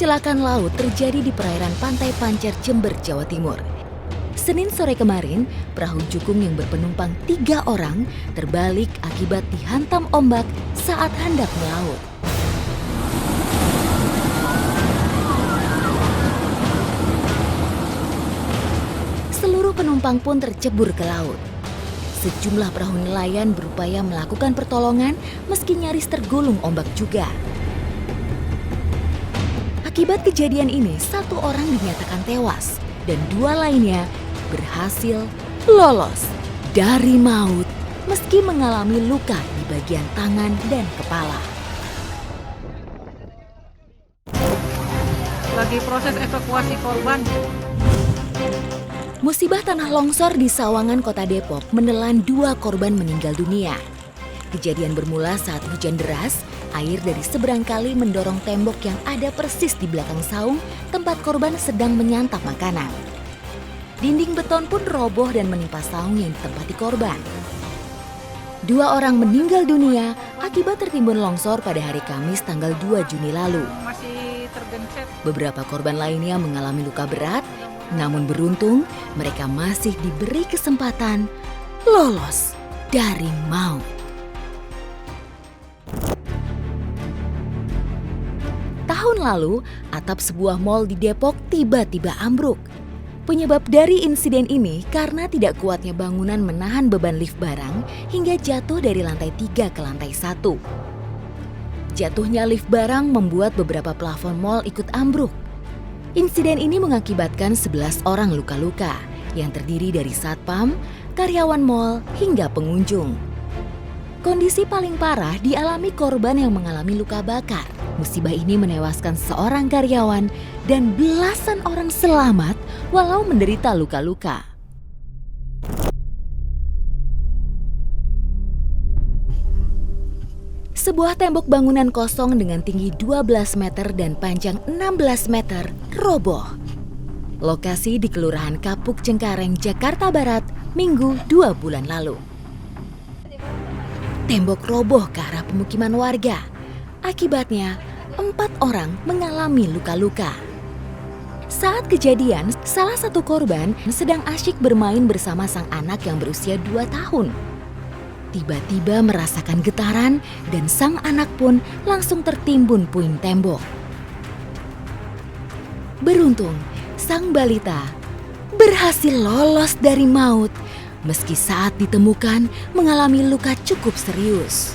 Kecelakaan laut terjadi di perairan Pantai Pancer, Jember, Jawa Timur. Senin sore kemarin, perahu jukung yang berpenumpang 3 orang terbalik akibat dihantam ombak saat hendak melaut. Seluruh penumpang pun tercebur ke laut. Sejumlah perahu nelayan berupaya melakukan pertolongan meski nyaris tergulung ombak juga. Akibat kejadian ini, 1 orang dinyatakan tewas dan 2 lainnya berhasil lolos dari maut meski mengalami luka di bagian tangan dan kepala. Lagi proses evakuasi korban. Musibah tanah longsor di Sawangan, Kota Depok menelan 2 korban meninggal dunia. Kejadian bermula saat hujan deras, air dari seberang kali mendorong tembok yang ada persis di belakang saung tempat korban sedang menyantap makanan. Dinding beton pun roboh dan menimpa saung yang ditempati korban. 2 orang meninggal dunia akibat tertimbun longsor pada hari Kamis tanggal 2 Juni lalu. Masih tergencet. Beberapa korban lainnya mengalami luka berat, namun beruntung mereka masih diberi kesempatan lolos dari maut. Tahun lalu, atap sebuah mal di Depok tiba-tiba ambruk. Penyebab dari insiden ini karena tidak kuatnya bangunan menahan beban lift barang hingga jatuh dari lantai 3 ke lantai 1. Jatuhnya lift barang membuat beberapa plafon mal ikut ambruk. Insiden ini mengakibatkan 11 orang luka-luka yang terdiri dari satpam, karyawan mal, hingga pengunjung. Kondisi paling parah dialami korban yang mengalami luka bakar. Musibah ini menewaskan seorang karyawan dan belasan orang selamat walau menderita luka-luka. Sebuah tembok bangunan kosong dengan tinggi 12 meter dan panjang 16 meter roboh. Lokasi di Kelurahan Kapuk Cengkareng, Jakarta Barat, Minggu 2 bulan lalu. Tembok roboh ke arah pemukiman warga. Akibatnya, 4 orang mengalami luka-luka. Saat kejadian, salah satu korban sedang asyik bermain bersama sang anak yang berusia 2 tahun. Tiba-tiba merasakan getaran dan sang anak pun langsung tertimbun puing tembok. Beruntung, sang balita berhasil lolos dari maut meski saat ditemukan mengalami luka cukup serius.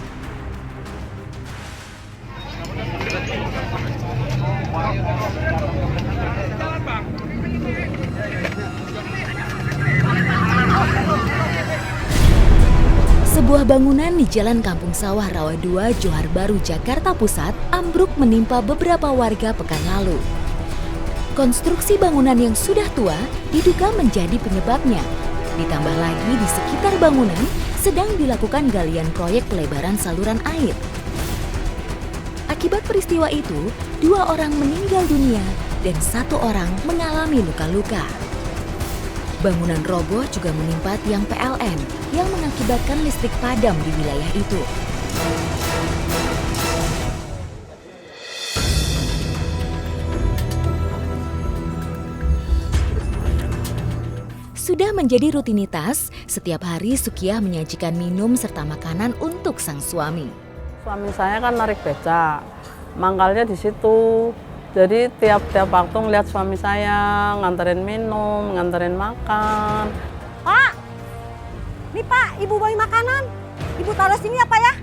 Sebuah bangunan di Jalan Kampung Sawah Rawa 2, Johar Baru, Jakarta Pusat ambruk menimpa beberapa warga pekan lalu. Konstruksi bangunan yang sudah tua diduga menjadi penyebabnya. Ditambah lagi di sekitar bangunan sedang dilakukan galian proyek pelebaran saluran air. Akibat peristiwa itu, 2 orang meninggal dunia dan 1 orang mengalami luka-luka. Bangunan roboh juga menimpa tiang PLN yang mengakibatkan listrik padam di wilayah itu. Sudah menjadi rutinitas, setiap hari Sukiyah menyajikan minum serta makanan untuk sang suami. Suami saya kan narik beca, mangkalnya di situ. Jadi tiap waktu ngeliat suami saya nganterin minum, nganterin makan. Pak, nih Pak, Ibu bawa makanan. Ibu taruh sini apa ya?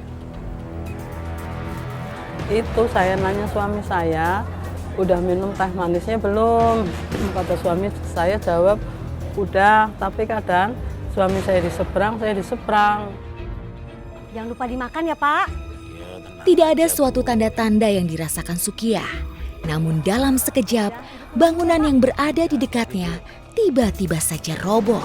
Itu saya nanya suami saya, udah minum teh manisnya belum? Kata suami saya jawab, udah, tapi kadang suami saya di seberang, saya di seberang. Jangan lupa dimakan ya Pak. Tidak ada suatu tanda-tanda yang dirasakan Sukiyah. Namun dalam sekejap, bangunan yang berada di dekatnya tiba-tiba saja roboh.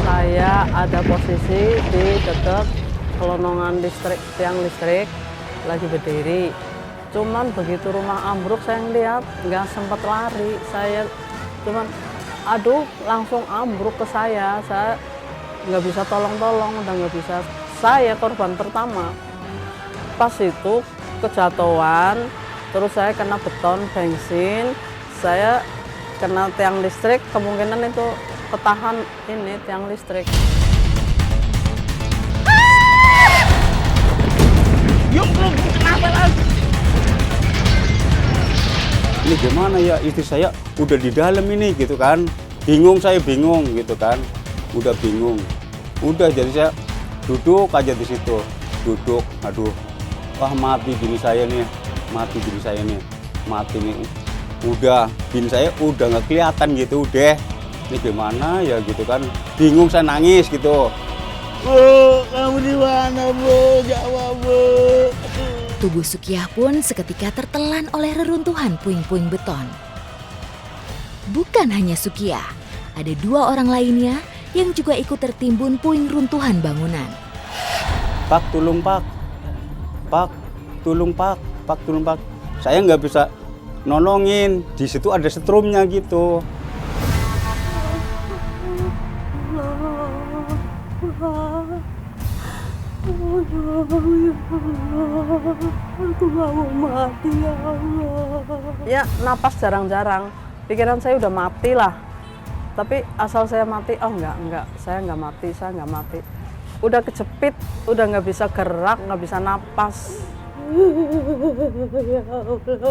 Saya ada posisi di dekat kelonongan listrik, tiang listrik, lagi berdiri. Cuman begitu rumah ambruk saya ngeliat, nggak sempat lari. Saya cuman, aduh, langsung ambruk ke saya nggak bisa tolong-tolong, udah nggak bisa saya korban pertama. Pas itu kejatuhan, terus saya kena beton bensin, saya kena tiang listrik, kemungkinan itu ketahan ini tiang listrik. Ini gimana ya, istri saya udah di dalam ini gitu kan, saya bingung gitu kan, udah bingung, udah jadi saya duduk aja di situ, aduh, wah mati bini saya nih, mati nih, udah bini saya udah nggak kelihatan gitu, udah, ini gimana ya gitu kan, bingung saya nangis gitu. Bu, kamu di mana Bu? Jawab Bu. Tubuh Sukiyah pun seketika tertelan oleh reruntuhan puing-puing beton. Bukan hanya Sukiyah, ada 2 orang lainnya yang juga ikut tertimbun puing runtuhan bangunan. Pak, tolong Pak. Pak, tolong Pak. Pak, tolong Pak. Saya nggak bisa nolongin. Di situ ada setrumnya gitu. Aku gak mau mati ya Allah. Ya napas jarang-jarang, pikiran saya udah mati lah. Tapi asal saya mati, oh enggak, saya nggak mati. Udah kejepit, udah nggak bisa gerak, nggak bisa napas. Ya Allah, saya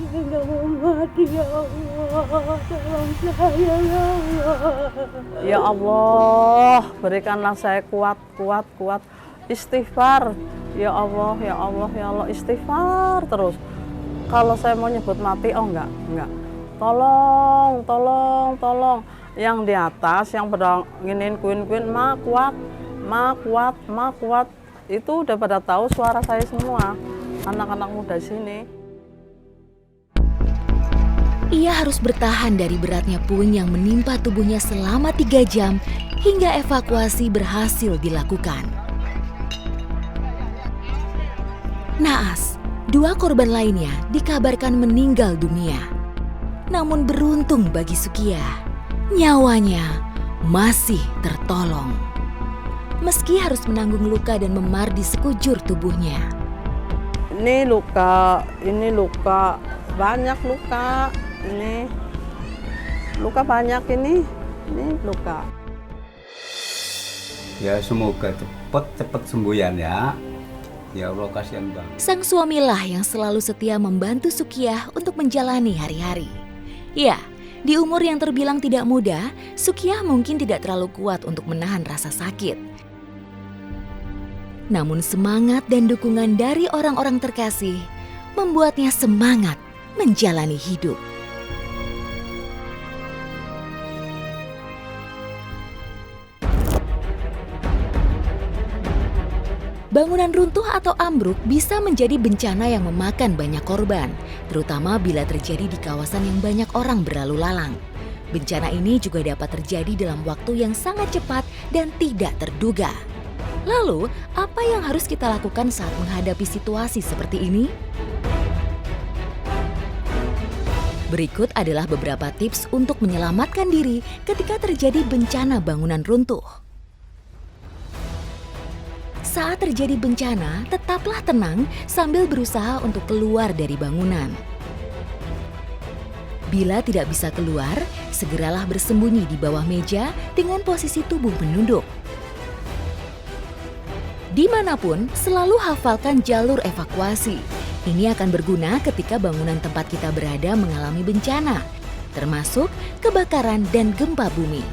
gak mau mati ya Allah, tolong saya ya Allah. Ya Allah, berikanlah saya kuat. Istighfar, ya Allah, istighfar terus. Kalau saya mau nyebut mati, oh enggak. Tolong. Yang di atas, yang pada nginin kuin, ma kuat. Itu udah pada tahu suara saya semua, anak-anak muda sini. Ia harus bertahan dari beratnya puing yang menimpa tubuhnya selama 3 jam hingga evakuasi berhasil dilakukan. Naas, 2 korban lainnya dikabarkan meninggal dunia. Namun beruntung bagi Sukiyah, nyawanya masih tertolong. Meski harus menanggung luka dan memar di sekujur tubuhnya. Ini luka, banyak luka. Ini luka banyak ini luka. Ya semoga cepat sembuhan ya. Ya Allah, kasihan banget. Sang suamilah yang selalu setia membantu Sukiyah untuk menjalani hari-hari. Ya, di umur yang terbilang tidak muda, Sukiyah mungkin tidak terlalu kuat untuk menahan rasa sakit. Namun semangat dan dukungan dari orang-orang terkasih membuatnya semangat menjalani hidup. Bangunan runtuh atau ambruk bisa menjadi bencana yang memakan banyak korban, terutama bila terjadi di kawasan yang banyak orang berlalu lalang. Bencana ini juga dapat terjadi dalam waktu yang sangat cepat dan tidak terduga. Lalu, apa yang harus kita lakukan saat menghadapi situasi seperti ini? Berikut adalah beberapa tips untuk menyelamatkan diri ketika terjadi bencana bangunan runtuh. Saat terjadi bencana, tetaplah tenang sambil berusaha untuk keluar dari bangunan. Bila tidak bisa keluar, segeralah bersembunyi di bawah meja dengan posisi tubuh menunduk. Dimanapun, selalu hafalkan jalur evakuasi. Ini akan berguna ketika bangunan tempat kita berada mengalami bencana, termasuk kebakaran dan gempa bumi.